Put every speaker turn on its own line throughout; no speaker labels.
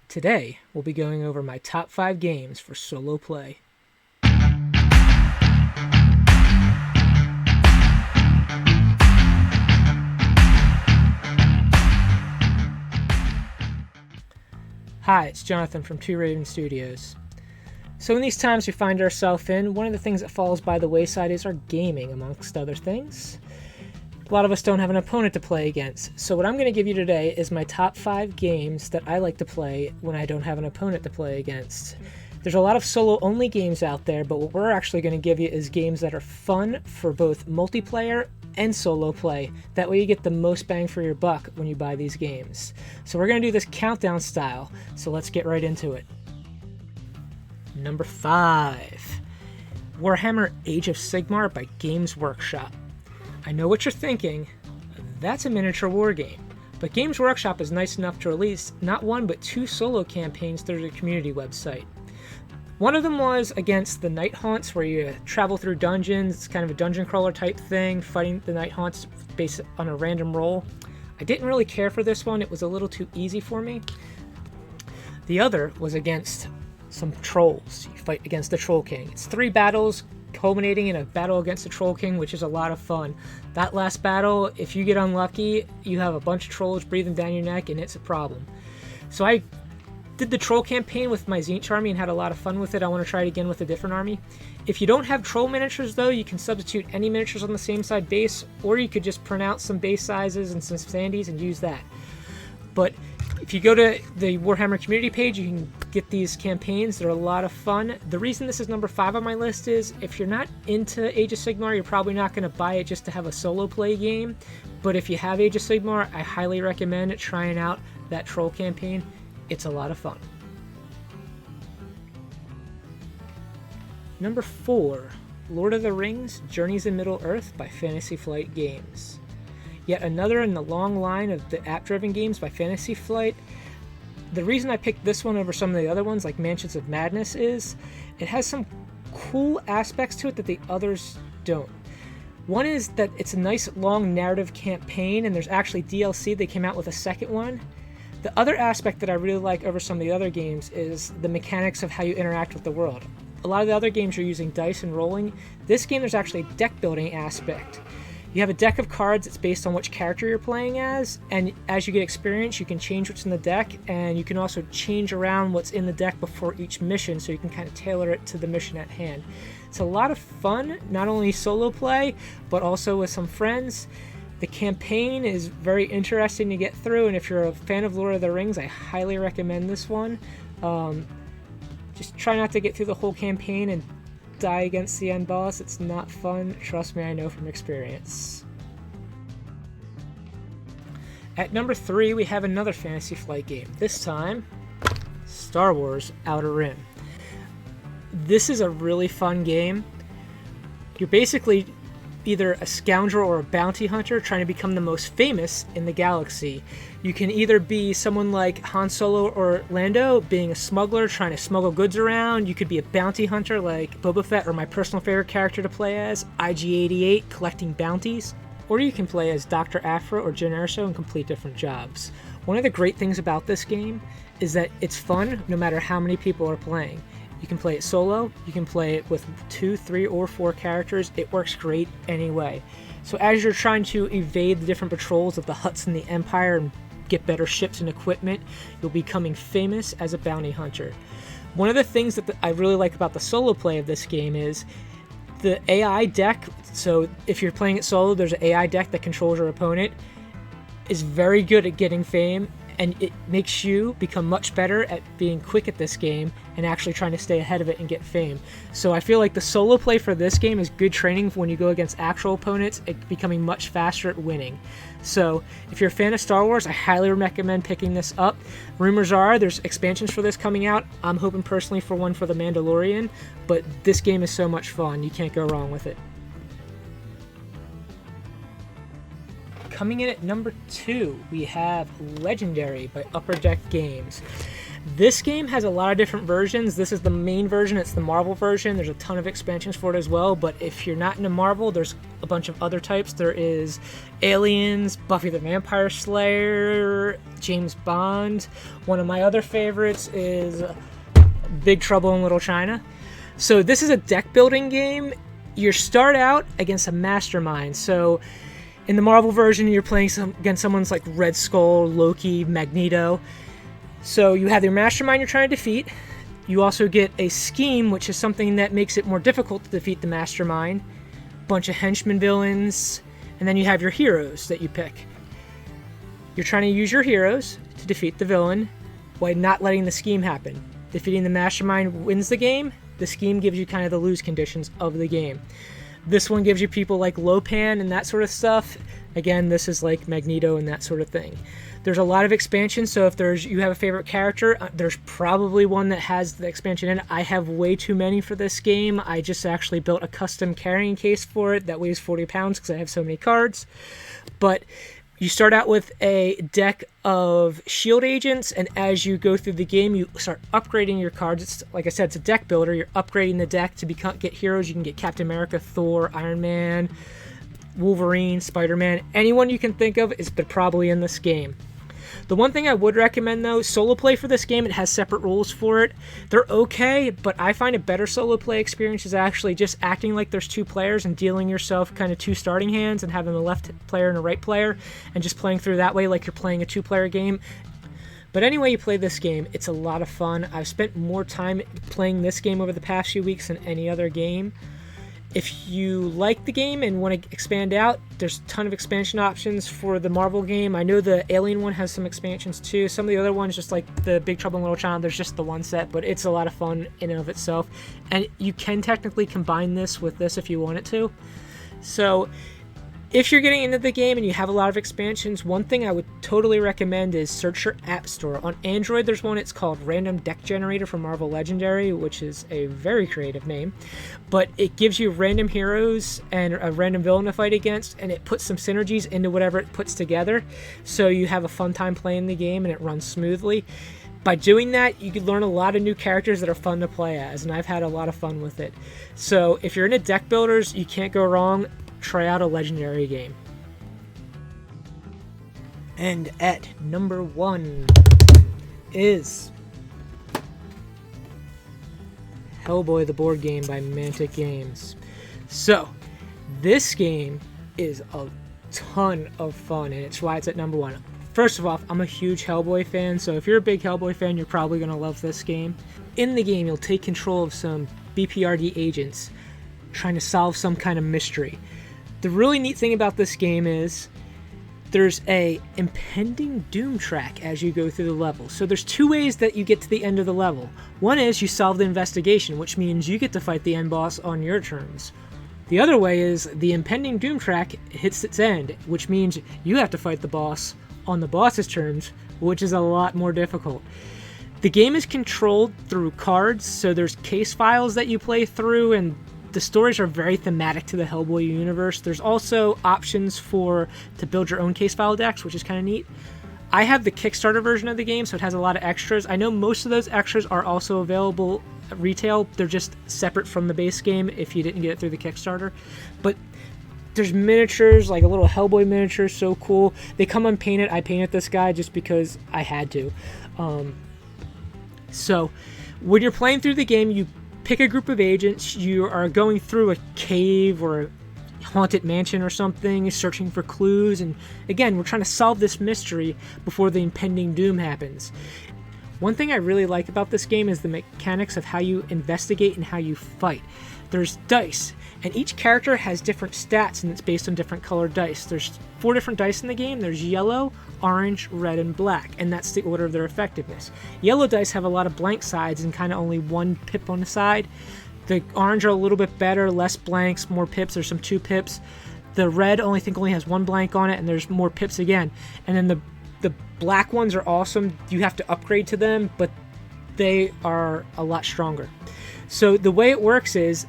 Today, we'll be going over my top 5 games for solo play. Hi, it's Jonathan from Two Raven Studios. So in these times we find ourselves in, one of the things that falls by the wayside is our gaming, amongst other things. A lot of us don't have an opponent to play against, so what I'm going to give you today is my top 5 games that I like to play when I don't have an opponent to play against. There's a lot of solo-only games out there, but what we're actually going to give you is games that are fun for both multiplayer and solo play. That way you get the most bang for your buck when you buy these games. So we're going to do this countdown style, so let's get right into it. Number 5. Warhammer Age of Sigmar by Games Workshop. I know what you're thinking, that's a miniature war game, but Games Workshop is nice enough to release not one but 2 solo campaigns through their community website. One of them was against the Night Haunts, where you travel through dungeons. It's kind of a dungeon crawler type thing, fighting the Night Haunts based on a random roll. I didn't really care for this one, it was a little too easy for me. The other was against some trolls. You fight against the Troll King. It's 3 battles, culminating in a battle against the Troll King, which is a lot of fun. That last battle, if you get unlucky, you have a bunch of trolls breathing down your neck, and it's a problem. So I did the troll campaign with my Tzeentch army and had a lot of fun with it. I want to try it again with a different army. If you don't have troll miniatures though, you can substitute any miniatures on the same side base, or you could just print out some base sizes and some standees and use that. But if you go to the Warhammer community page, you can get these campaigns. They're a lot of fun. The reason this is number 5 on my list is if you're not into Age of Sigmar, you're probably not going to buy it just to have a solo play game. But if you have Age of Sigmar, I highly recommend trying out that troll campaign. It's a lot of fun. Number 4, Lord of the Rings: Journeys in Middle-earth by Fantasy Flight Games. Yet another in the long line of the app-driven games by Fantasy Flight. The reason I picked this one over some of the other ones, like Mansions of Madness, is it has some cool aspects to it that the others don't. One is that it's a nice long narrative campaign, and there's actually DLC. They came out with a second one. The other aspect that I really like over some of the other games is the mechanics of how you interact with the world. A lot of the other games are using dice and rolling. This game, there's actually a deck building aspect. You have a deck of cards that's based on which character you're playing as, and as you get experience, you can change what's in the deck, and you can also change around what's in the deck before each mission, so you can kind of tailor it to the mission at hand. It's a lot of fun, not only solo play, but also with some friends. The campaign is very interesting to get through, and if you're a fan of Lord of the Rings, I highly recommend this one. Just try not to get through the whole campaign and die against the end boss. It's not fun. Trust me, I know from experience. At number 3, we have another Fantasy Flight game. This time, Star Wars Outer Rim. This is a really fun game. You're basically either a scoundrel or a bounty hunter trying to become the most famous in the galaxy. You can either be someone like Han Solo or Lando, being a smuggler trying to smuggle goods around. You could be a bounty hunter like Boba Fett, or my personal favorite character to play as, IG-88, collecting bounties. Or you can play as Dr. Aphra or Jyn Erso and complete different jobs. One of the great things about this game is that it's fun no matter how many people are playing. You can play it solo, you can play it with 2, 3, or 4 characters. It works great anyway. So as you're trying to evade the different patrols of the Hutts and the Empire and get better ships and equipment, you'll be becoming famous as a bounty hunter. One of the things that I really like about the solo play of this game is the AI deck. So if you're playing it solo, there's an AI deck that controls your opponent, is very good at getting fame, and it makes you become much better at being quick at this game and actually trying to stay ahead of it and get fame. So I feel like the solo play for this game is good training for when you go against actual opponents, becoming much faster at winning. So if you're a fan of Star Wars, I highly recommend picking this up. Rumors are there's expansions for this coming out. I'm hoping personally for one for The Mandalorian, but this game is so much fun. You can't go wrong with it. Coming in at number 2, we have Legendary by Upper Deck Games. This game has a lot of different versions. This is the main version. It's the Marvel version. There's a ton of expansions for it as well, but if you're not into Marvel, there's a bunch of other types. There is Aliens, Buffy the Vampire Slayer, James Bond. One of my other favorites is Big Trouble in Little China. So this is a deck building game. You start out against a mastermind. So in the Marvel version, you're playing against someone's like Red Skull, Loki, Magneto. So you have your mastermind you're trying to defeat. You also get a scheme, which is something that makes it more difficult to defeat the mastermind. Bunch of henchmen villains, and then you have your heroes that you pick. You're trying to use your heroes to defeat the villain while not letting the scheme happen. Defeating the mastermind wins the game. The scheme gives you kind of the lose conditions of the game. This one gives you people like Lopan and that sort of stuff. Again, this is like Magneto and that sort of thing. There's a lot of expansions, so if you have a favorite character, there's probably one that has the expansion in it. I have way too many for this game. I just actually built a custom carrying case for it that weighs 40 pounds because I have so many cards. But you start out with a deck of shield agents, and as you go through the game, you start upgrading your cards. It's, like I said, it's a deck builder. You're upgrading the deck to get heroes. You can get Captain America, Thor, Iron Man, Wolverine, Spider-Man. Anyone you can think of is probably in this game. The one thing I would recommend, though, solo play for this game. It has separate rules for it. They're okay, but I find a better solo play experience is actually just acting like there's two players and dealing yourself kind of two starting hands and having a left player and a right player and just playing through that way like you're playing a two-player game. But anyway you play this game, it's a lot of fun. I've spent more time playing this game over the past few weeks than any other game. If you like the game and want to expand out, there's a ton of expansion options for the Marvel game. I know the Alien one has some expansions too. Some of the other ones, just like the Big Trouble in Little China, there's just the one set, but it's a lot of fun in and of itself. And you can technically combine this with this if you wanted to. So if you're getting into the game and you have a lot of expansions, one thing I would totally recommend is search your app store. On Android, there's one, it's called Random Deck Generator for Marvel Legendary, which is a very creative name. But it gives you random heroes and a random villain to fight against, and it puts some synergies into whatever it puts together. So you have a fun time playing the game and it runs smoothly. By doing that, you can learn a lot of new characters that are fun to play as, and I've had a lot of fun with it. So if you're into deck builders, you can't go wrong. Try out a Legendary game. And at number 1 is Hellboy the board game by Mantic Games. So this game is a ton of fun, and it's why it's at number 1. First of all, I'm a huge Hellboy fan, so if you're a big Hellboy fan, you're probably going to love this game. In the game, you'll take control of some BPRD agents trying to solve some kind of mystery. The really neat thing about this game is there's a impending doom track as you go through the level. So there's two ways that you get to the end of the level. One is you solve the investigation, which means you get to fight the end boss on your terms. The other way is the impending doom track hits its end, which means you have to fight the boss on the boss's terms, which is a lot more difficult. The game is controlled through cards, so there's case files that you play through, and the stories are very thematic to the Hellboy universe. There's also options to build your own case file decks, which is kind of neat. I have the Kickstarter version of the game, so it has a lot of extras. I know most of those extras are also available at retail. They're just separate from the base game if you didn't get it through the Kickstarter. But there's miniatures, like a little Hellboy miniature, so cool. They come unpainted. I painted this guy just because I had to. So when you're playing through the game, you pick a group of agents. You are going through a cave or a haunted mansion or something, searching for clues, and again, we're trying to solve this mystery before the impending doom happens. One thing I really like about this game is the mechanics of how you investigate and how you fight. There's dice, and each character has different stats, and it's based on different colored dice. There's 4 different dice in the game. There's yellow, orange, red, and black, and that's the order of their effectiveness. Yellow dice have a lot of blank sides and kind of only 1 pip on the side. The orange are a little bit better, less blanks, more pips. There's some 2 pips. The red only has 1 blank on it, and there's more pips again. And then the black ones are awesome. You have to upgrade to them, but they are a lot stronger. So the way it works is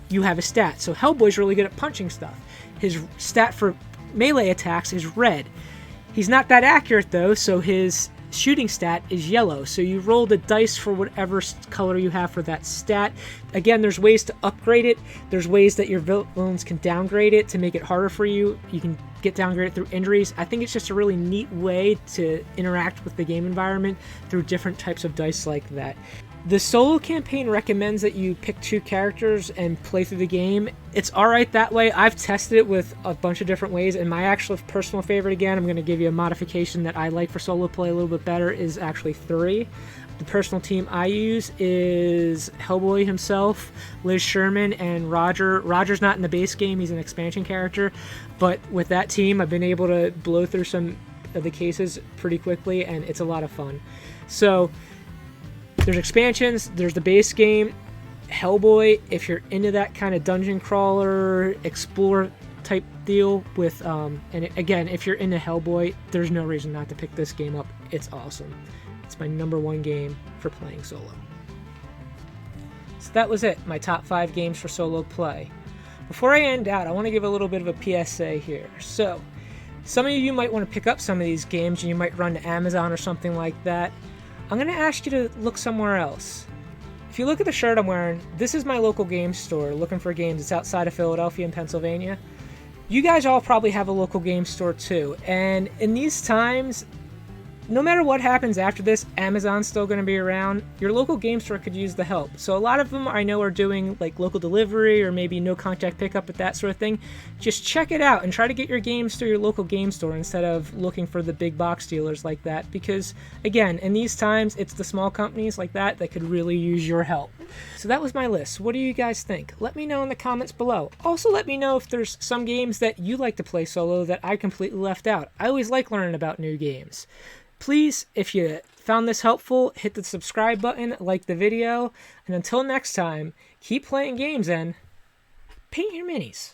you have a stat. So Hellboy's really good at punching stuff. His stat for melee attacks is red. He's not that accurate though, so his shooting stat is yellow, so you roll the dice for whatever color you have for that stat. Again, there's ways to upgrade it. There's ways that your villains can downgrade it to make it harder for you. You can get downgraded through injuries. I think it's just a really neat way to interact with the game environment through different types of dice like that. The solo campaign recommends that you pick 2 characters and play through the game. It's alright that way. I've tested it with a bunch of different ways, and my actual personal favorite, again, I'm going to give you a modification that I like for solo play a little bit better, is actually 3. The personal team I use is Hellboy himself, Liz Sherman, and Roger. Roger's not in the base game, he's an expansion character, but with that team I've been able to blow through some of the cases pretty quickly, and it's a lot of fun. So there's expansions, there's the base game. Hellboy, if you're into that kind of dungeon crawler, explore type deal with, again, if you're into Hellboy, there's no reason not to pick this game up. It's awesome. It's my #1 game for playing solo. So that was it, my top 5 games for solo play. Before I end out, I want to give a little bit of a PSA here. So, some of you might want to pick up some of these games, and you might run to Amazon or something like that. I'm going to ask you to look somewhere else. If you look at the shirt I'm wearing, this is my local game store looking for games. It's outside of Philadelphia in Pennsylvania. You guys all probably have a local game store too. And in these times, no matter what happens after this, Amazon's still going to be around. Your local game store could use the help. So a lot of them I know are doing like local delivery or maybe no contact pickup with that sort of thing. Just check it out and try to get your games through your local game store instead of looking for the big box dealers like that. Because again, in these times, it's the small companies like that could really use your help. So that was my list. What do you guys think? Let me know in the comments below. Also, let me know if there's some games that you like to play solo that I completely left out. I always like learning about new games. Please, if you found this helpful, hit the subscribe button, like the video, and until next time, keep playing games and paint your minis.